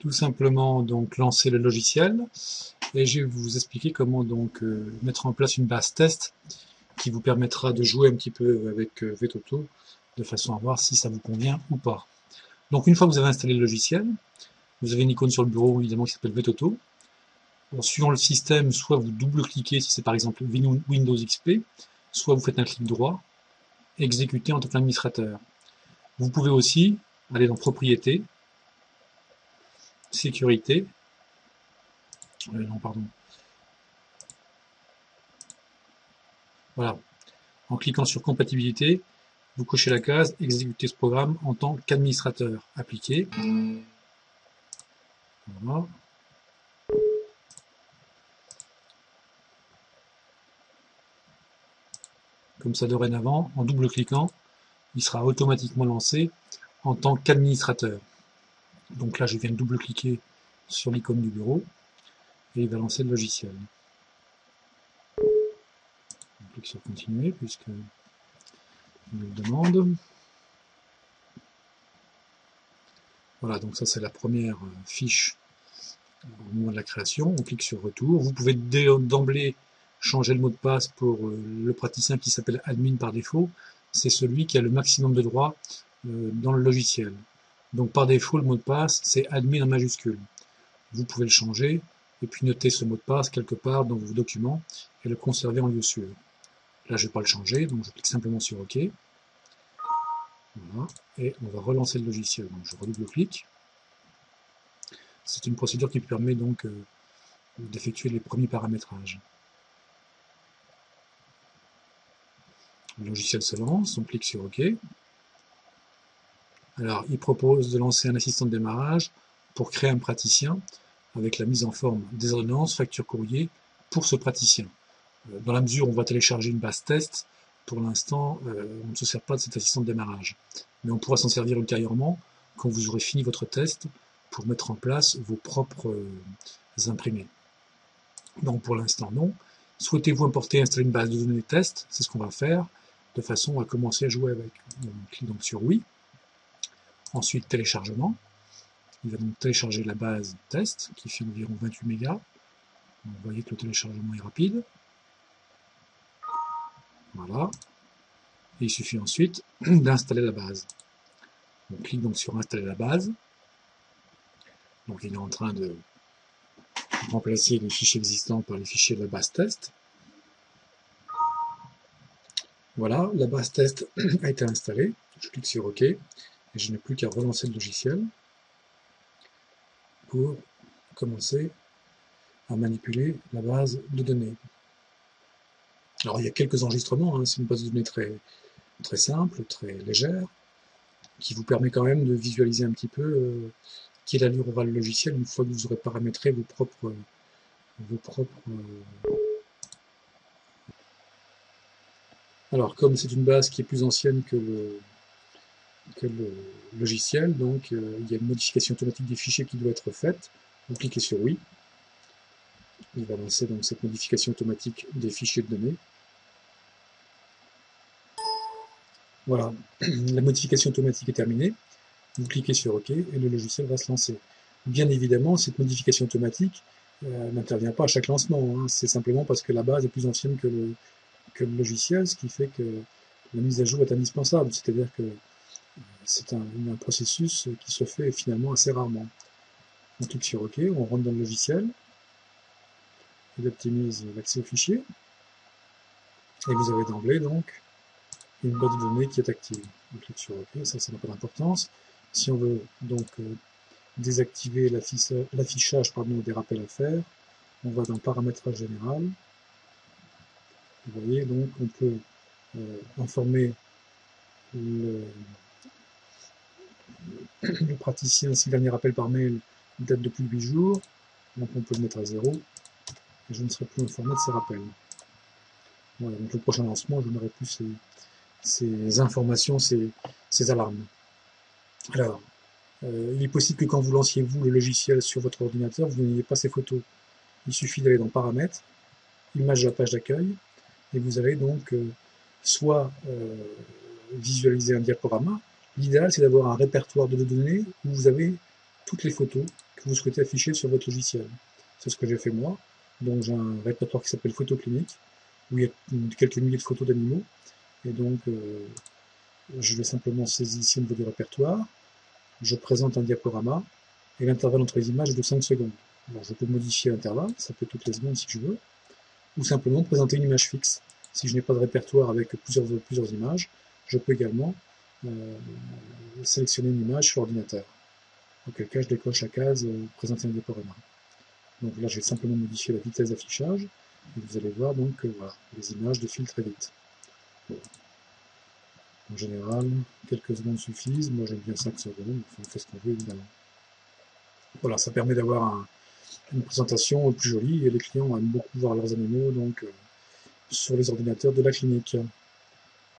Tout simplement donc lancer le logiciel et je vais vous expliquer comment donc mettre en place une base test qui vous permettra de jouer un petit peu avec VTauto de façon à voir si ça vous convient ou pas. Donc une fois que vous avez installé le logiciel, vous avez une icône sur le bureau évidemment qui s'appelle VTauto. En suivant le système, soit vous double-cliquez si c'est par exemple Windows XP, soit vous faites un clic droit, exécuter en tant qu'administrateur. Vous pouvez aussi aller dans Propriétés, Sécurité, non pardon, voilà, en cliquant sur Compatibilité, vous cochez la case Exécuter ce programme en tant qu'administrateur. Appliquer. Voilà. Comme ça, dorénavant, en double-cliquant, il sera automatiquement lancé en tant qu'administrateur. Donc là, je viens de double-cliquer sur l'icône du bureau et il va lancer le logiciel. On clique sur Continuer puisque il nous le demande. Voilà, donc ça c'est la première fiche au moment de la création. On clique sur Retour. Vous pouvez d'emblée changer le mot de passe pour le praticien qui s'appelle admin par défaut. C'est celui qui a le maximum de droits dans le logiciel. Donc par défaut, le mot de passe, c'est admin en majuscule. Vous pouvez le changer et puis noter ce mot de passe quelque part dans vos documents et le conserver en lieu sûr. Là, je ne vais pas le changer, donc je clique simplement sur OK. Voilà, et on va relancer le logiciel. Donc je redouble-clique. C'est une procédure qui permet donc d'effectuer les premiers paramétrages. Le logiciel se lance, on clique sur OK. Alors, il propose de lancer un assistant de démarrage pour créer un praticien avec la mise en forme des ordonnances, facture courrier pour ce praticien. Dans la mesure où on va télécharger une base test, pour l'instant, on ne se sert pas de cet assistant de démarrage. Mais on pourra s'en servir ultérieurement quand vous aurez fini votre test pour mettre en place vos propres imprimés. Donc pour l'instant, non. Souhaitez-vous importer et installer une base de données test? C'est ce qu'on va faire, de façon à commencer à jouer avec. On clique donc sur oui. Ensuite, téléchargement. Il va donc télécharger la base test, qui fait environ 28 mégas. Vous voyez que le téléchargement est rapide. Voilà. Et il suffit ensuite d'installer la base. On clique donc sur installer la base. Donc il est en train de remplacer les fichiers existants par les fichiers de la base test. Voilà, la base test a été installée. Je clique sur OK et je n'ai plus qu'à relancer le logiciel pour commencer à manipuler la base de données. Alors il y a quelques enregistrements, hein. C'est une base de données très simple, très légère, qui vous permet quand même de visualiser un petit peu quelle allure aura le logiciel une fois que vous aurez paramétré vos propres Alors, comme c'est une base qui est plus ancienne que le logiciel, donc il y a une modification automatique des fichiers qui doit être faite. Vous cliquez sur oui. Il va lancer donc cette modification automatique des fichiers de données. Voilà, la modification automatique est terminée. Vous cliquez sur OK et le logiciel va se lancer. Bien évidemment, cette modification automatique n'intervient pas à chaque lancement. Hein. C'est simplement parce que la base est plus ancienne que le logiciel, ce qui fait que la mise à jour est indispensable. C'est-à-dire que c'est un processus qui se fait finalement assez rarement. On clique sur OK, on rentre dans le logiciel, il optimise l'accès aux fichiers, et vous avez d'emblée donc une base de données qui est active. On clique sur OK, ça n'a pas d'importance. Si on veut donc désactiver l'affichage des rappels à faire, on va dans Paramétrage général. Vous voyez, donc on peut informer le praticien si le dernier rappel par mail date de plus de 8 jours. Donc on peut le mettre à 0 et je ne serai plus informé de ces rappels. Voilà, donc le prochain lancement, je n'aurai plus ces informations, ces alarmes. Alors, il est possible que quand vous lanciez vous le logiciel sur votre ordinateur, vous n'ayez pas ces photos. Il suffit d'aller dans Paramètres, Image de la page d'accueil, et vous allez donc soit visualiser un diaporama. L'idéal, c'est d'avoir un répertoire de données où vous avez toutes les photos que que vous souhaitez afficher sur votre logiciel. C'est ce que j'ai fait moi. Donc j'ai un répertoire qui s'appelle Photo clinique, où il y a quelques milliers de photos d'animaux. Et donc je vais simplement saisir ici au niveau du répertoire, je présente un diaporama, et l'intervalle entre les images est de 5 secondes. Alors je peux modifier l'intervalle, ça peut être toutes les secondes si je veux, ou simplement présenter une image fixe. Si je n'ai pas de répertoire avec plusieurs images, je peux également sélectionner une image sur l'ordinateur. Auquel cas je décoche la case présenter un diaporama. Donc là je vais simplement modifier la vitesse d'affichage, et vous allez voir donc que voilà, les images défilent très vite. Bon. En général, quelques secondes suffisent, moi j'aime bien 5 secondes, enfin, on fait ce qu'on veut évidemment. Voilà, ça permet d'avoir une présentation plus jolie, et les clients aiment beaucoup voir leurs animaux donc sur les ordinateurs de la clinique.